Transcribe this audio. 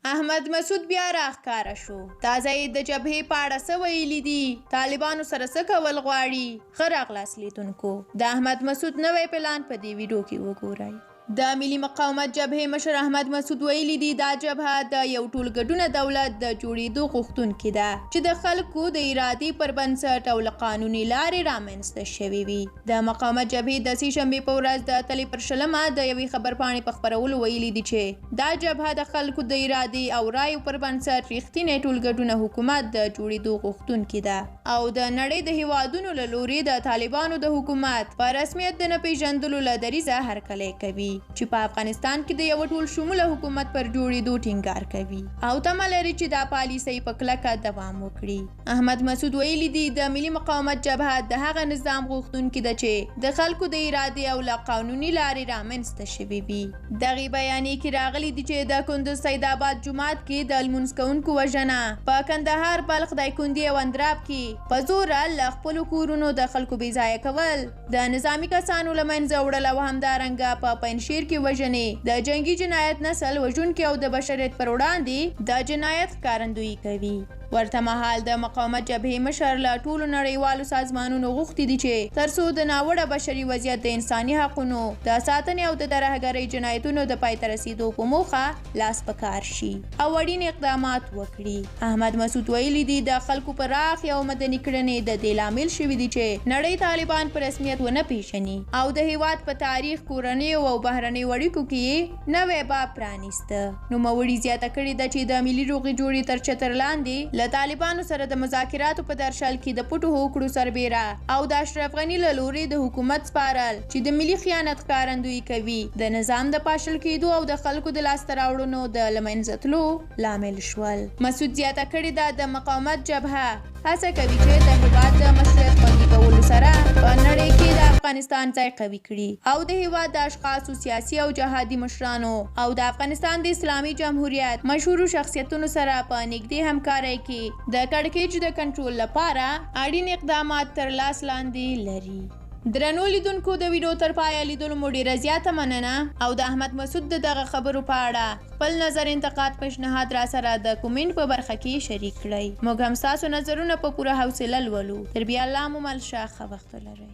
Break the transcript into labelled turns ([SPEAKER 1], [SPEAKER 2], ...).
[SPEAKER 1] احمد مسعود بیا راښکاره شو. تازه یې د جبهې په اړه څه ویلي دي؟ طالبانو سره څه کول غواړي؟ ښه راغلاست لیدونکو. د احمد مسعود نوی پلان په دې ویډیو کې وګورئ. د ملي مقاومت جبهې مشر احمد مسعود ویلي دي دا جبهه د یو ټولګډونه دولت د جوړېدو غوښتونکې ده چې د خلکو د ارادې پر بنسټ او له قانوني لارې رامنځته شوې وي. د مقاومت جبهې د سې شنبې په ورځ د اتلې پر شلمه د یوې خبرپاڼې په خپرولو ویلي دي چې دا جبهه د خلکو د ارادې او رایو پر بنسټ رښتینی ټولګډونه حکومت د جوړېدو غوښتونکې ده او د نړۍ د هیوادونو له لوري د طالبانو د حکومت په رسمیت د نه پیژندلو له دریځه هرکلی کوي چې په افغانستان کې د یو ټول شموله حکومت پر جوړېدو ټینګار کوي او تمه لري چې دا پالیسۍ په کلکه دوام وکړي. احمد مسعود ویلي دي د ملي مقاومت جبهه د هغه نظام غوښتونکې ده چې د خلکو د ارادې او له قانوني لارې رامنځته شوې وي. دغې بیانیې کې راغلي دي چې د کندز سیدآباد جومات کې د لمونځ کوونکو وژنه، په کندهار، بلخ، دایکنډي او اندراب کې په زوره له خپلو کورونو د خلکو بې ځایه کول، د نظامي کسانو له منځه وړل او همدارنګه په پنجشیر کې وژنې د جنگي جنایت نسل وژونکي او د بشریت پر وړاندې د جنایت ښکارندویي کوي. ورته مهال د مقاومت جبهې مشر له ټولو نړیوالو سازمانونو غوښتي دي چې ترڅو د ناوړه بشري وضعیت د انساني حقونو د ساتنې او د ترهګرۍ جنایتونو د پای ته رسیدو په موخه لاس په کار شي او اړین اقدامات وکړي. احمد مسعود ویلي دي د خلکو پراخې او مدني کړنې د دې لامل شوي دي چې نړۍ طالبان په رسمیت ونه پیژني او د هیواد په تاریخ، کورنیو او بهرنیو اړیکو کې نوی باب پرانیسته. نوموړي زیاته کړې ده چې د ملي روغې جوړې تر چتر لاندې له طالبانو سره د مذاکراتو په درشل کې د پټو هوکړو سربیره او د اشرف غني له لوري د حکومت سپارل چې د ملي خیانت ښکارندویي کوي د نظام د پاشل کېدو او د خلکو د لاسته راوړنو د له منځه تلو لامل شول. مسعود زیاته کړې ده د مقاومت جبهه هڅه کوي چې د هیواد د مشرق خوندي کولو سره په نړۍ کې د افغانستان ځای قوي کړي او د هیواد د اشخاصو، سیاسي او جهادي مشرانو او د افغانستان د اسلامي جمهوریت مشهورو شخصیتونو سره په نږدې همکارۍ کې د کړکېچ د کنټرول لپاره اړین اقدامات تر لاس لاندې لري. درنو لیدونکو، د ویډیو تر پایه لیدلو مو ډیره زیاته مننه او د احمد مسعود د دغه خبرو په اړه خپل نظر، انتقاد، پیشنهاد را سره د کومنټ په برخه کې شریک کړئ. موږ هم ستاسو نظرونه په پوره حوصله لولو. تر بیا الله مو مل شه. ښه وخت ولرئ.